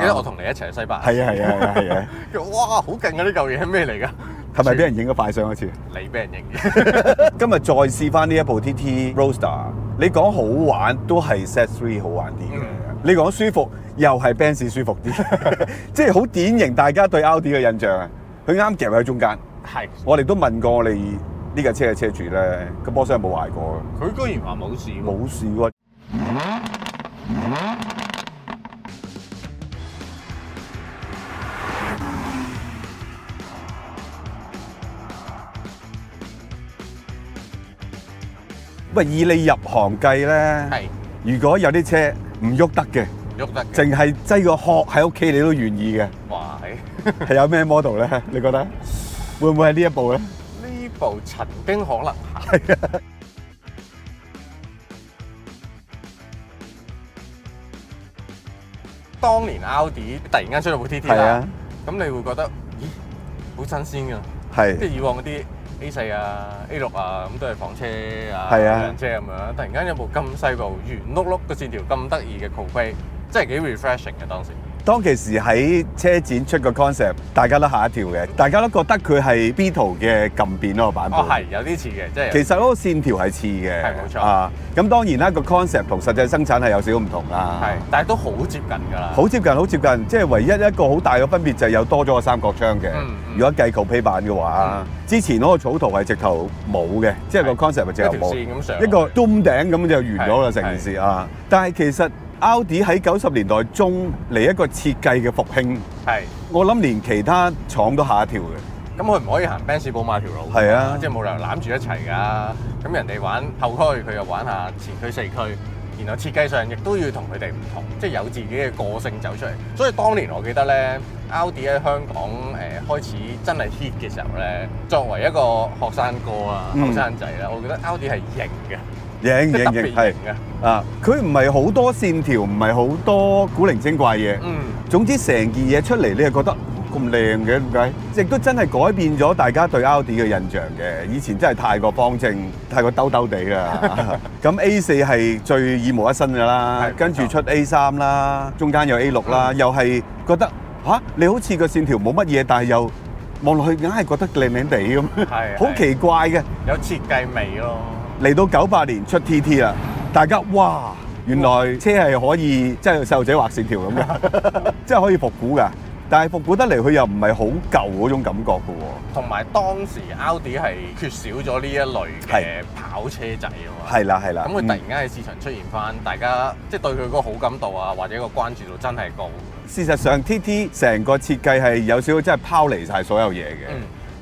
記得我同你一齊去西班牙。係啊！哇，好勁啊！呢嚿嘢係咩嚟㗎？係咪俾人影咗快相一次？你俾人影嘅。今日再試翻呢一部 TT Roadster， 你講好玩都係 Z3 好玩啲嘅。你講舒服又係 Benz 舒服啲，即係好典型大家對 Audi 嘅印象啊！佢啱夾喺中間。係。我哋都問過我哋呢架車嘅車主咧，個波箱有冇壞過嘅？佢居然話冇事喎。冇事喎。喂，以你入行計咧，係。如果有啲車唔喐得嘅，喐得嘅。淨係擠個殼喺屋企，你都願意嘅。哇，係。係有咩 model 咧？你覺得會唔會係呢一部咧？呢部曾經可能係啊。當年 Audi 突然間出咗部 TT 啦，咁你會覺得咦好新鮮㗎，係即係以往嗰啲 A4 啊、A6啊咁都係房車啊、係啊兩車咁樣，突然間有部咁細部圓碌碌嘅線條咁得意嘅 Coupe，真係幾 refreshing 嘅當時。當其時喺車展出個 concept， 大家都嚇一跳嘅，大家都覺得佢係 Beetle 嘅撳變嗰個版本。哦，係有啲似嘅，即係。其實嗰個線條係似嘅，係冇錯。啊，咁當然啦，個 concept 同實際生產係有少少唔同啦。係，但係都好接近㗎啦。好接近，即係唯一一個好大嘅分別就係有多咗個三角窗嘅。如果計 Coupe 版嘅話，之前嗰個草圖係直頭冇嘅，即係個 concept 係直頭冇。一條線咁上。一個 dome 頂咁就完咗啦，成件事啊！但係其實Audi 喺90年代中嚟一個設計嘅復興，係我諗連其他廠都嚇一跳嘅。咁佢唔可以行 Benz 寶馬條路，係啊，即係冇理由攬住一齊㗎。咁人哋玩後驅，佢又玩下前驅四驅，然後設計上亦都要同佢哋唔同，即係有自己嘅個性走出嚟。所以當年我記得咧，Audi 喺香港開始真係 hit 嘅時候咧，作為一個學生哥啊、後生仔啦，我覺得 Audi 係型嘅。型係啊！佢唔係好多線條，唔係好多古靈精怪嘢。總之成件嘢出嚟，你係覺得咁靚嘅點解？亦都真係改變咗大家對 Audi 嘅印象嘅。以前真係太過方正，太過兜兜地啦。咁 A4 係最耳目一新㗎啦，跟住出 A3 啦，中間有 A6 啦，又係覺得嚇你好似個線條冇乜嘢，但係又望落去硬係覺得靚靚地咁，好奇怪嘅。有設計味咯。嚟到98年出 TT 啦，大家哇，原來車係可以即係細路仔畫線條咁嘅，即係可以復古㗎。但係復古得嚟，佢又唔係好舊嗰種感覺㗎喎。同埋當時 Audi 係缺少咗呢一類嘅跑車仔啊嘛。係啦。咁佢突然間喺市場出現翻，大家即係對佢嗰個好感度啊，或者個關注度真係高。事實上 TT 成個設計係有少少真係拋離晒所有嘢嘅。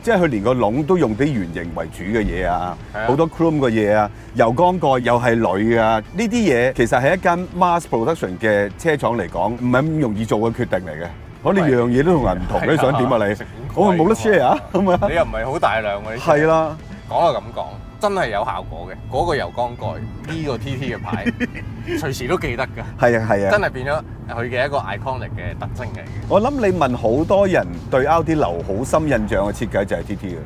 即係佢連個籠都用啲圓形為主嘅嘢啊，好多 chrome 嘅嘢啊，油缸蓋又係鋁啊，呢啲嘢其實係一間 mass production 嘅車廠嚟講，唔係咁容易做嘅決定嚟嘅。我哋樣嘢都同人唔同，你想點啊你？我冇得 share 啊，咁啊！你又唔係好大量嘅。係啦，講就咁講，真係有效果嘅。嗰個油缸蓋呢個 TT 嘅牌，隨時都記得㗎。係啊，真係變咗佢嘅一個 iconic 嘅特徵嚟嘅。我諗你問好多人對 Audi 留好深印象嘅設計就係 TT 嘅。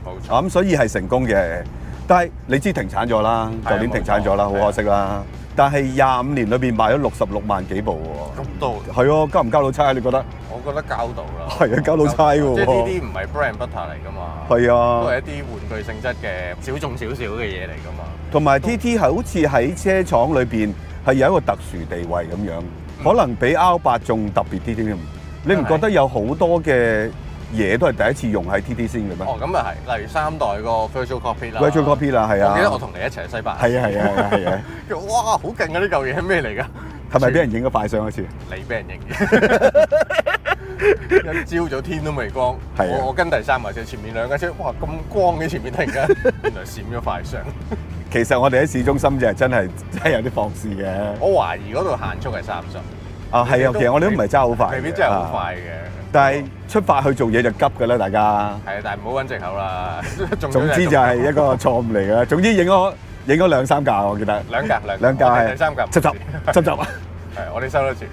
冇錯。咁所以係成功嘅，但係你知停產咗啦，舊年停產咗啦，好可惜啦。但係25年裏邊賣咗66萬幾部喎。咁多？係喎，交唔交到差你覺得？我覺得交到啦。係啊，交到差喎。即係呢啲唔係 bread and butter 嚟㗎嘛。係啊。都係一啲玩具性質嘅小眾少少嘅嘢嚟㗎嘛。同埋 TT 係好似喺車廠裏邊係有一個特殊地位咁樣，可能比 R8仲特別啲添。你唔覺得有好多嘅嘢都係第一次用喺 TT 先嘅咩？哦，咁又係，例如3代個 Virtual Cockpit 啦。Virtual Cockpit 啦，係啊。我記得我同你一齊去西班牙。係啊。哇，好勁啊！呢嚿嘢係咩嚟㗎？係咪俾人影咗快相一次？你俾人影嘅。一朝早天都未光，我跟第3架車，前面2架車，哇咁光嘅前面突然間，原來閃咗快相。其實我哋喺市中心就真係有啲放肆嘅。我懷疑嗰度限速係30。啊，係啊，其實我哋都唔係揸好快，未必真係好快嘅。但係出發去做嘢就急㗎啦，大家。係啊，但係唔好揾藉口啦。總之就係一個錯誤嚟㗎。總之影咗2-3架，我記得。兩架係。第3架執。係，我哋收得住。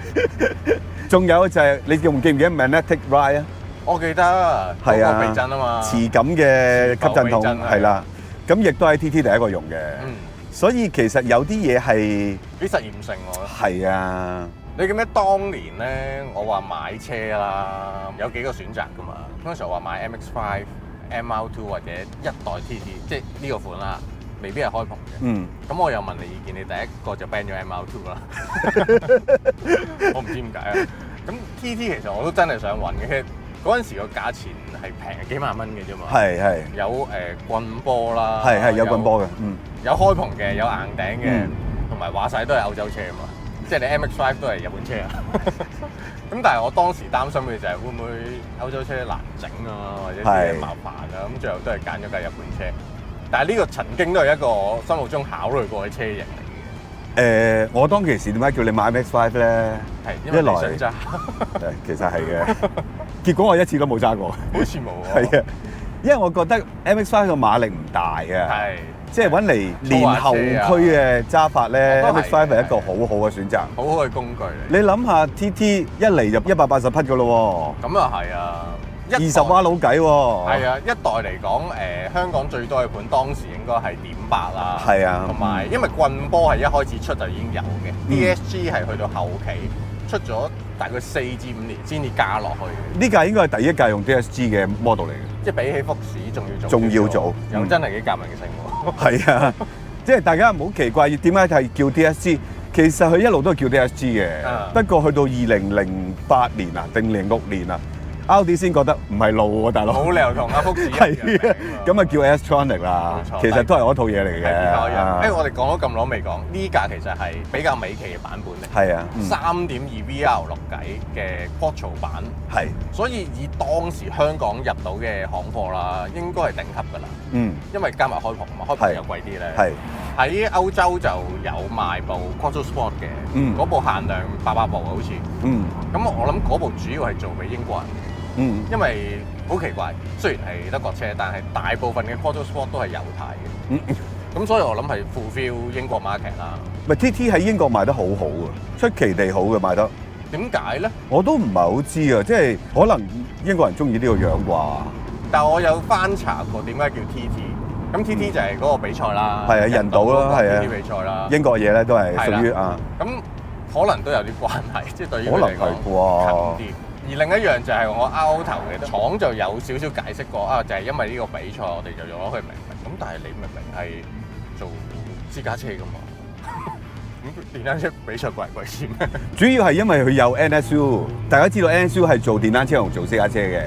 仲有就係你記唔記得 Magnetic Ride 啊？我記得。係啊。避震啊嘛。磁感嘅吸震筒係啦。咁亦都喺 TT 第一個用嘅。所以其實有啲嘢係幾實驗性喎。係啊。你記唔記得當年咧，我話買車啦，有幾個選擇㗎嘛？嗰陣時我話買 MX-5、MR2 或者一代 TT， 即係呢個款啦，未必係開篷嘅。嗯。咁我又問你意見，你第一個就 ban 咗 MR2 啦。我唔知點解啊。咁 TT 其實我都真係想揾嘅，其實嗰陣時個價錢係平幾萬蚊嘅啫嘛。係。有棍波啦。係有棍波嘅。嗯。有開篷嘅，有硬頂嘅，同埋話晒都係歐洲車啊嘛。即係你 MX-5 都係日本車啊。咁但係我當時擔心嘅就係會唔會歐洲車難整啊，或者啲嘢麻煩啊，咁最後都係揀咗架日本車。但係呢個曾經都係一個心目中考慮過嘅車型嚟嘅。我當其時點解叫你買 MX-5 咧？係因為你想揸。其實係嘅。結果我一次都冇揸過。好似冇。係啊，因為我覺得 MX-5 個馬力唔大啊。係。即係揾嚟練後驅嘅揸法咧，MX-5 係一個好好嘅選擇，好好嘅工具嚟。你諗下 TT 一嚟就180匹㗎咯喎，咁又係啊，20蛙佬計喎。係啊，一代嚟講，香港最多嘅款當時應該係.8啦，係啊，同埋因為棍波係一開始出就已經有嘅，DSG 係去到後期出咗大概4至5年先至加落去嘅。呢架應該係第一架用 DSG 嘅 model 嚟嘅，即係比起福士仲要早，又真係幾革命性喎。係啊，即係大家唔好奇怪，點解係叫 DSG？其實佢一路都係叫 DSG 嘅，不過去到2008年啊，定06年啊。Audi 先覺得唔係路喎，大佬。冇理由同阿福士一樣。咁啊叫 S-Tronic 啦，其實都係嗰套嘢嚟嘅。我哋講咗咁耐未講，呢架其實係比較尾期嘅版本嚟。係啊，3.2 VR6 計嘅 Quattro 版。係。所以以當時香港入到嘅行貨啦，應該係頂級㗎啦。嗯。因為加埋開篷嘛，開篷又貴啲咧。係。喺歐洲就有賣部 Quattro Sport 嘅，嗰部限量800部好似。嗯。咁我諗嗰部主要係做俾英國人。因為好奇怪，雖然係德國車，但係大部分嘅 Quattro Sport 都係猶太嘅。咁所以我諗係 fulfill 英國 market 啦。咪 TT 喺英國賣得好好啊，出奇地好嘅賣得。點解咧？我都唔係好知啊，即係可能英國人中意呢個樣啩。但係我有翻查過點解叫 TT。咁 TT 就係嗰個比賽啦。係啊，人島啦，係啊。TT 比賽啦。英國嘢咧都係屬於啊。咁可能都有啲關係，即係對於佢嚟講近啲。而另一樣就係我拗頭嘅廠就有少少解釋過啊，就係因為呢個比賽我哋就用咗佢名。咁但係你明明係做私家車㗎嘛？咁電單車比賽貴唔貴先？主要係因為佢有 NSU， 大家知道 NSU 係做電單車同做私家車嘅。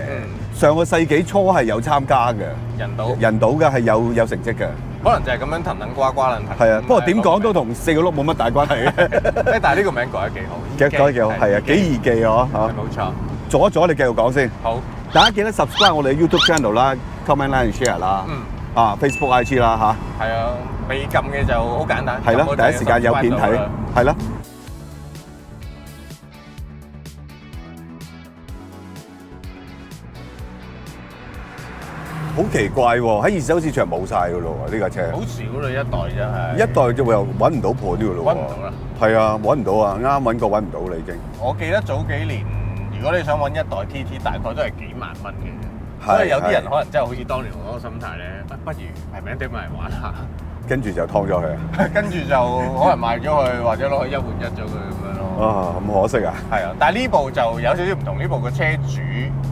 上個世紀初係有參加嘅。人島嘅係有成績嘅。可能就係咁樣騰呱呱撚騰。係啊，不過點講都同4個轆冇乜大關係嘅。但係呢個名改得幾好，改得幾好，係啊，幾易記啊嚇。冇錯。阻一阻你繼續講先。好。大家記得 subscribe 我哋 YouTube channel 啦 ，comment like and share 啦。Facebook IG 啦嚇。係啊，未撳嘅就好簡單。係咯，第一時間有片睇。係咯。好奇怪喎！喺二手市場冇晒㗎咯喎，呢架車。好少啦，一代真係。一代就又揾唔到盤㗎咯喎。揾唔到啦。係啊，揾唔到啊！啱揾過揾唔到啦已經。我記得早幾年，如果你想揾一代 TT，大概都係幾萬蚊嘅。所以有啲人可能真係好似當年我嗰個心態咧，不如平平啲買嚟玩下。跟住就劏咗佢。跟住就可能賣咗佢，或者攞去一換一咗佢咁樣咯。啊，咁可惜啊！係啊，但係呢部就有少少唔同，呢部個車主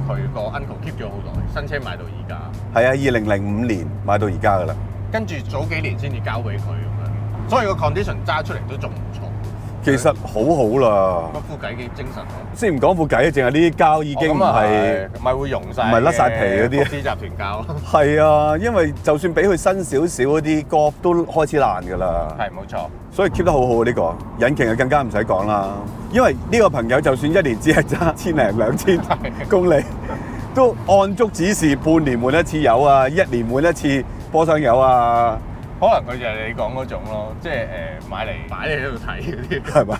佢個 uncle keep 咗好耐，新車賣到而家。係啊，2005年買到而家噶啦。跟住早幾年先至交俾佢咁樣，所以個 condition 揸出嚟都仲唔錯。其實好好啦。個副計幾精神喎。先唔講副計啊，淨係呢啲膠已經唔係會溶晒，唔係甩晒皮嗰啲。福斯集團膠。係啊，因為就算俾佢新少少嗰啲角都開始爛㗎啦。係冇錯。所以 keep 得好好呢個引擎啊，更加唔使講啦。因為呢個朋友就算一年只係揸1000零2000公里。都按足指示，半年換一次油啊，1年換一次波箱油啊。可能佢就係你講嗰種咯，即係買嚟擺喺度睇嗰啲，係嘛？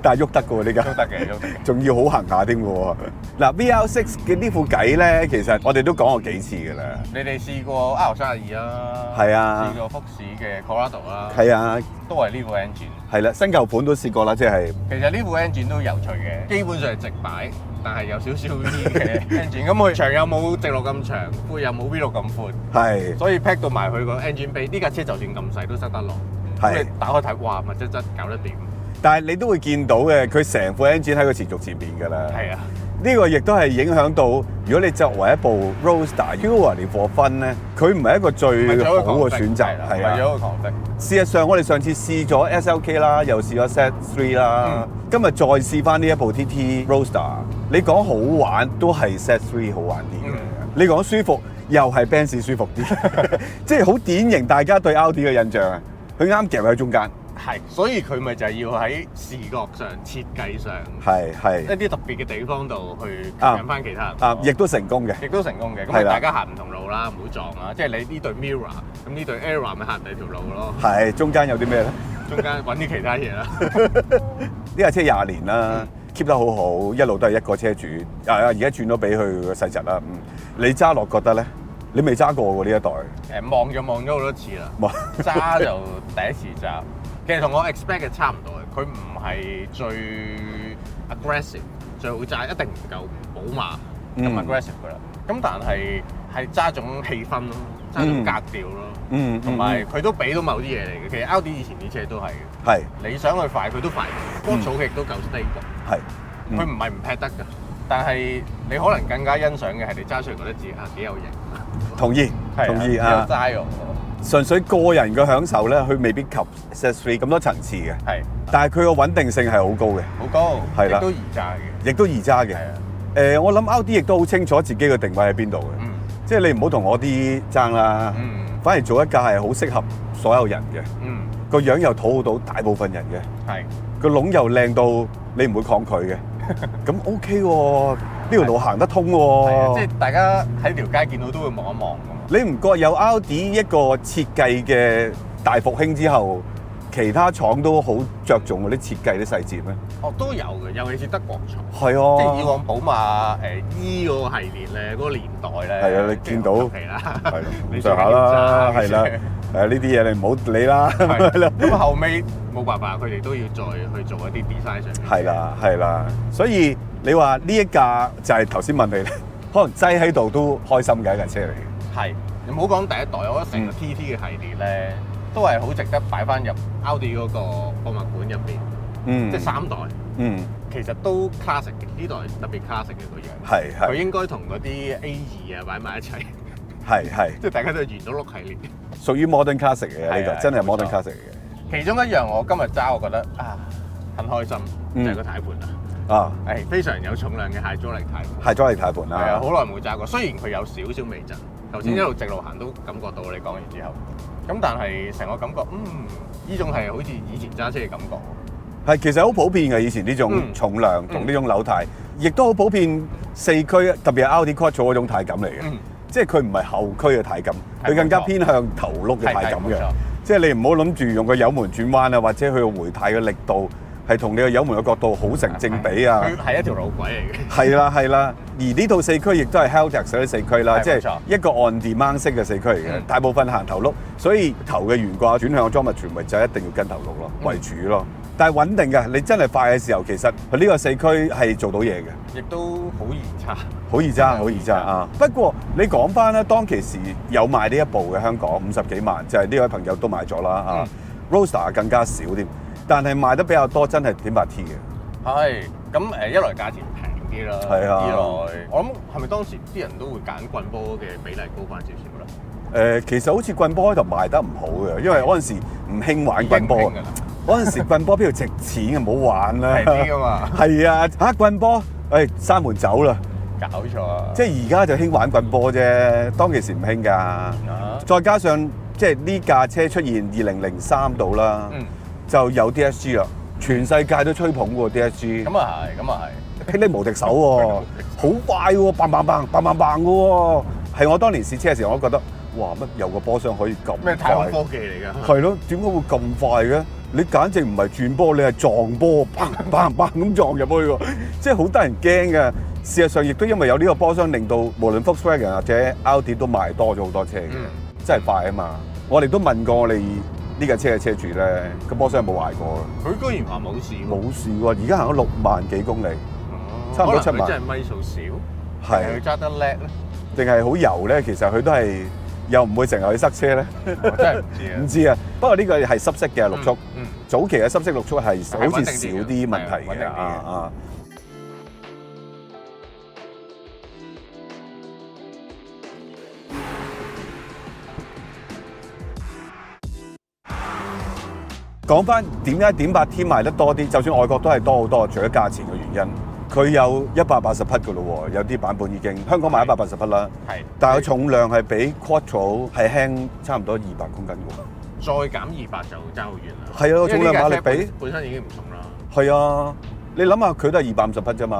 但係喐得嘅喎呢家，喐得嘅，喐得嘅，仲要好行下添嘅喎。嗱 VR6 嘅呢副計咧，其實我哋都講過幾次嘅啦。你哋試過 R32啦，係啊，試過福士嘅 Corrado 啦，係啊，都係呢副 engine。係啦，新舊款都試過啦，即係。其實呢副 engine 都有趣嘅，基本上係直擺。但係有少少啲嘅 engine，咁佢長有冇直路咁長，闊又冇 V 六咁闊，係，所以 pack 到埋佢個 engine bay，呢架車就算咁細都塞得落，咁你打開睇，哇，密質質搞得掂。但係你都會見到嘅，佢成副 engine 喺個前軸前面㗎啦。係啊，呢個亦都係影響到，如果你作為一部 Roadster purely for fun咧，佢唔係一個最好嘅選擇，係啊，為咗個狂的。事實上，我哋上次試咗 SLK 啦，又試咗 Z3 啦，今日再試翻呢一部 TT Roadster。你講好玩都係 Z3 好玩啲嘅，你講舒服又係 Benz 舒服啲，即係好典型大家對 Audi 嘅印象啊！佢啱夾喺中間。係，所以佢咪就係要喺視覺上、設計上，係一啲特別嘅地方度去吸引翻其他人。亦都成功嘅，亦都成功嘅。咁大家行唔同路啦，唔好撞啦。即係你呢對 Mirror，咁呢對 Era 咪行第二條路咯。係，中間有啲咩咧？中間揾啲其他嘢啦。呢架車20年啦，keep 得好好，一路都係一個車主。而家轉咗俾佢個細侄啦。你揸落覺得咧？你未揸過喎呢一代？望咗好多次啦。揸就第一次揸。其實同我 expect 嘅差唔多嘅，佢唔係最 aggressive， 最好揸一定唔夠寶馬咁 aggressive 噶啦。咁但係揸種氣氛咯，揸種格調咯，同埋佢都俾到某啲嘢嚟嘅。其實 Audi 以前啲車都係嘅，係你想佢快佢都快，波草亦都夠 stable，係佢唔係唔劈得㗎。但係你可能更加欣賞嘅係你揸出嚟覺得自己幾有型。同意啊！有齋喎。純粹個人嘅享受咧，佢未必及 Z3 咁多層次嘅。係，但係佢個穩定性係好高嘅。好高，係啦，亦都易揸嘅。亦都易揸嘅。我諗 Audi 亦都好清楚自己嘅定位喺邊度嘅。即係你唔好同我啲爭啦。反而做一架係好適合所有人嘅。個樣又討好到大部分人嘅。係。個籠又靚到你唔會抗拒嘅。咁 OK 喎，呢條路行得通喎。即係大家喺條街見到都會望一望。你唔覺有 Audi 一個設計嘅大復興之後，其他廠都好着重嗰啲設計啲細節咩？都有嘅，尤其是德國廠。係啊，即係以往寶馬E 嗰個系列咧，嗰個年代咧。係啊，你見到係啦，係咯，咁上下啦，係啦，呢啲嘢你唔好理啦。係啦，咁後尾冇辦法，佢哋都要再去做一啲 design 上面。係啦，係啦，所以你話呢一架就係頭先問你咧，可能擠喺度都開心嘅一架車嚟嘅。係，你唔好講第一代，我覺得成個 TT 嘅系列咧，都係好值得擺翻入 Audi 嗰個博物館入邊。即係3代。其實都 classic 嘅，呢代特別 classic 嘅個樣。係。佢應該同嗰啲 A2啊擺埋一齊。係。即係大家都係圓碌碌系列。屬於 modern classic 嘅呢個，真係 modern classic 嘅。其中一樣我今日揸，我覺得很開心，就係個軚盤啦。非常有重量嘅hydraulic軚盤。hydraulic軚盤啦。係啊，好耐冇揸過，雖然佢有少少微震。頭先一路直路行都感覺到，你講完之後，咁但係成個感覺，呢種係好似以前揸車嘅感覺。係，其實好普遍嘅以前呢種重量同呢種扭軚，亦都好普遍4驅，特別係 Audi Quattro 嗰種軚感嚟嘅。即係佢唔係後驅嘅軚感，佢更加偏向頭轆嘅軚感嘅。即係你唔好諗住用個油門轉彎啊，或者佢個回軚嘅力度係同你個油門嘅角度好成正比啊！佢係一條路軌嚟嘅。係啦係啦，而呢套4驅亦都係 Haldex 嗰啲4驅啦，即係一個 on demand 式嘅4驅嚟嘅，大部分行頭轆，所以頭嘅懸掛轉向 geometry 咪就一定要跟頭轆咯，為主咯。但係穩定嘅，你真係快嘅時候，其實佢呢個4驅係做到嘢嘅，亦都好易揸，好易揸，好易揸啊！不過你講翻咧，當其時有賣呢一部嘅香港50幾萬，就係呢位朋友都買咗啦啊 ，Roadster 更加少添。但係賣得比較多，真係點8T 嘅。係，咁一來價錢平啲啦，二來我諗係咪當時啲人都會揀棍波嘅比例高翻少少咧？其實好似棍波開頭賣得唔好嘅，因為嗰陣時唔興玩棍波。嗰陣時棍波邊度值錢嘅，唔好玩啦。平啲㗎嘛。係啊，棍波，閂門走啦。搞錯啊！即係而家就興玩棍波啫，當其時唔興㗎。再加上即係呢架車出現2003度啦。就有 DSG 啦，全世界都吹捧喎 DSG。咁啊係，霹靂無敵手喎，好快喎，bang嘅喎。係我當年試車嘅時候，我都覺得，哇乜有個波箱可以咁快？咩太空科技嚟㗎？係咯，點解會咁快嘅？你簡直唔係轉波，你係撞波，bang 咁撞入去喎，即係好得人驚嘅。事實上，亦都因為有呢個波箱，令到無論 Volkswagen 或者 Audi 都賣多咗好多車嘅，真係快啊嘛！我哋都問過我哋呢架車嘅車主咧，個波箱有冇壞過嘅？佢居然話冇事喎！冇事喎！而家行咗6萬幾公里，差唔多7萬。可能佢真係米數少，係佢揸得叻咧，定係好油咧？其實佢都係又唔會成日去塞車咧？我真係唔知啊。唔知啊，不過呢個係濕式嘅六速，嗯早期嘅濕式六速係好似少穩定啲嘅啲問題嘅係穩定啲嘅啊。講翻點解點8T賣得多啲？就算外國都係多好多，除咗價錢嘅原因，佢有180匹嘅咯喎，有啲版本已經香港賣180匹啦。係，但係佢重量係比 Quattro 係輕差唔多200公斤嘅喎。再減200就爭好遠啦。係啊，重量馬力比本身已經唔同啦。係啊，你諗下佢都係250匹啫嘛。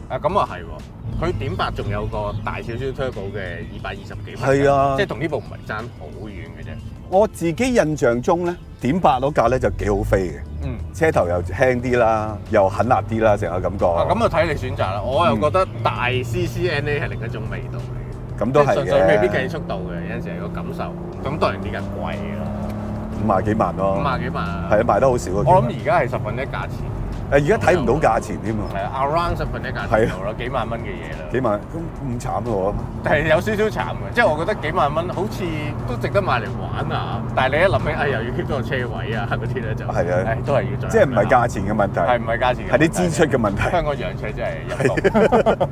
啊咁啊係喎，佢點8仲有個大少少 turbo 嘅220幾匹。係啊，即係同呢部唔係爭好遠嘅啫。我自己印象中咧，點8嗰架咧就幾好飛嘅。嗯。車頭又輕啲啦，又狠辣啲啦，成個感覺。啊咁啊睇你選擇啦，我又覺得大 CCNA 係另一種味道嚟嘅。咁都係嘅。純粹未必計速度嘅，有陣時係個感受。咁當然呢架貴啦，50幾萬咯。 50幾萬。係啊，賣得好少啊。我諗而家係1/10價錢。而家睇唔到價錢添啊。係啊 ，around 1/10價錢度啦，幾萬蚊嘅嘢啦。幾萬咁慘喎。但係有少少慘嘅，即係我覺得幾萬蚊好似都值得買嚟玩啊！但係你一諗起，又要 keep 到個車位啊，嗰啲咧就係啊，都係要做。即係唔係價錢嘅問題？係唔係價錢？係啲支出嘅問題。香港養車真係入到。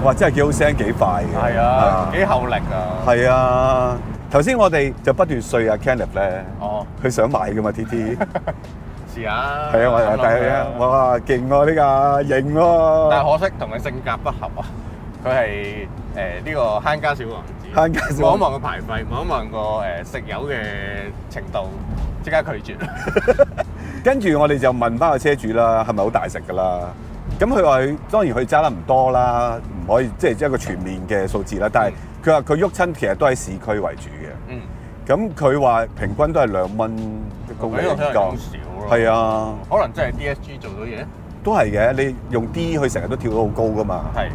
哇！真係幾好聲，幾快嘅。係啊，幾厚力啊。係啊。頭先我哋就不斷說阿 Kenneth 咧，佢想買噶嘛 TT，試下。係啊，我睇下，哇，勁喎呢架，型喎。但係可惜同佢性格不合啊，佢係呢個慳家小王子。慳家小王子。望一望個牌費，望一望個食油嘅程度，即刻拒絕。跟住我哋就問翻個車主啦，係咪好大食㗎啦？咁佢話佢當然佢揸得唔多啦，唔可以即係一個全面嘅數字啦，但係佢話佢喐親其實都喺市區為主嘅。嗯。咁佢話平均都係2蚊一公里咁少咯。係啊。可能真係 DSG 做到嘢。都係嘅，你用 D 佢成日都跳到好高㗎嘛。係。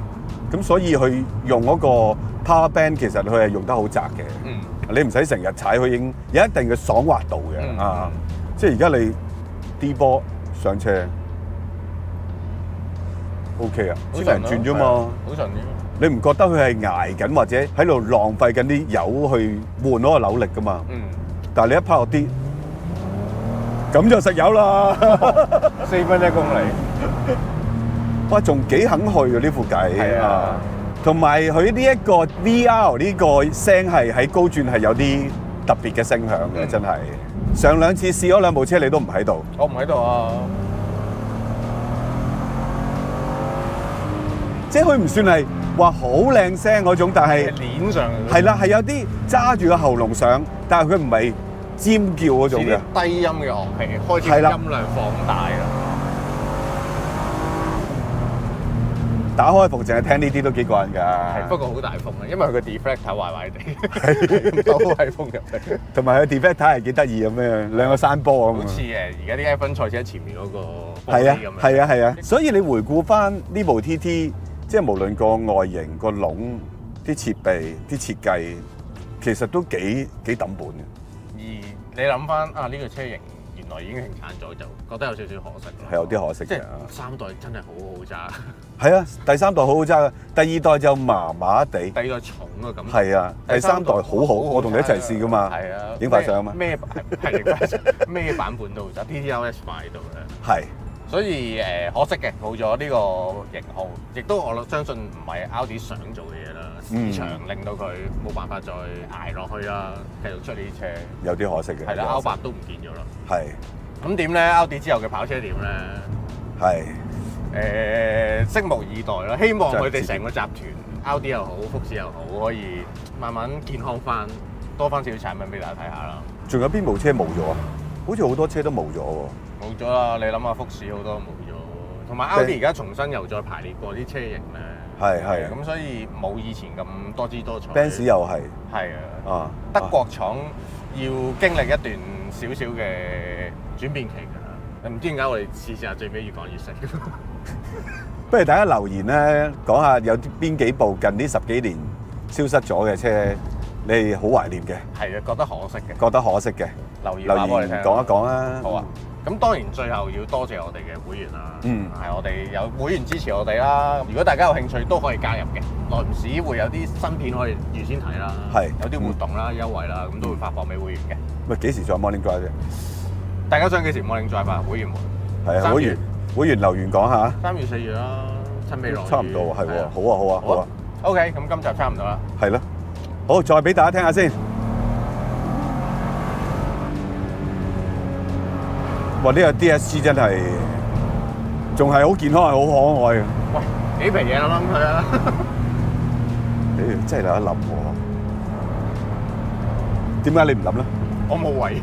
咁所以佢用嗰個 power band 其實佢係用得好窄嘅。嗯。你唔使成日踩，佢已經有一定嘅爽滑度嘅啊。即係而家你 D 波上車。O.K. 啊，千零轉啫嘛，好順啲。你唔覺得佢係捱緊或者喺度浪費緊啲油去換嗰個扭力噶嘛？嗯。但係你一拋落啲，咁就食油啦。4蚊1公里。哇，仲幾肯去啊呢副計。係啊。同埋佢呢一個 VR 呢個聲係喺高轉係有啲特別嘅聲響嘅，真係。上2次試咗2部車，你都唔喺度。我唔喺度啊。即係佢唔算係話好靚聲嗰種，但係鏈上係啦，係有啲揸住個喉嚨上，但係佢唔係尖叫嗰種嘅。低音嘅樂器開始音量放大啦。打開伏淨係聽呢啲都幾過癮㗎。係，不過好大風啊，因為佢個 deflector 壞壞地，都係風入嚟。同埋佢 deflector 係幾得意咁樣，兩個山波咁。好似而家啲 F1 賽車前面嗰個係啊，係啊，係啊。所以你回顧翻呢部 TT。即係無論個外形、個籠、啲設備、啲設計，其實都幾抌本嘅。而你諗翻啊，呢個車型原來已經停產咗，就覺得有少少可惜。係有啲可惜嘅。即係3代真係好好揸。係啊，第3代好好揸嘅，第2代就麻麻地。第2代重啊咁。係啊，第3代好好，我同你一齊試噶嘛。係啊。影塊相啊嘛。咩版本都好揸，TTRS 快到咧。係。所以可惜嘅，冇咗呢個型號，亦都我相信唔係 Audi 想做嘅嘢啦。市場令到佢冇辦法再捱落去啦，繼續出呢啲車。有啲可惜嘅。係啦，R8都唔見咗啦。係。咁點咧 ？Audi 之後嘅跑車點咧？係。拭目以待啦！希望佢哋成個集團 Audi 又好，福士又好，可以慢慢健康翻，多翻少少產品俾大家睇下啦。仲有邊部車冇咗啊？好似好多車都冇咗喎。冇咗啦！你諗下，福士好多都冇咗，同埋 Audi 而家重新又再排列過啲車型咧。係。咁所以冇以前咁多姿多彩。Benz 又係。係啊。德國廠要經歷一段少少嘅轉變期㗎啦。唔知點解我哋試下最尾越講越識。不如大家留言咧，講下有邊幾部近呢10幾年消失咗嘅車，你係好懷念嘅，係啊，覺得可惜嘅，覺得可惜嘅，留言留話俾我哋聽。言講一講啊。好啊。咁當然最後要多謝我哋嘅會員啦，嗯係我哋有會員支持我哋啦。如果大家有興趣都可以加入嘅，耐唔時會有啲新片可以預先睇啦，係有啲活動啦、優惠啦，咁都會發放俾會員嘅。喂，幾時再 Morning Drive 啫？大家想幾時 Morning Drive 啊？會員們係啊，三月會員留言講下， 3月4月啦，趁未來差唔多喎，係喎，好啊，好啊，好啊， OK，咁今集差唔多啦。係咯，好，再俾大家聽下先。哇！呢個 DSG 真係仲係好健康，係好可愛嘅。喂，幾皮嘢諗佢啊！誒，真係有得諗喎。點解你唔諗咧？我冇位。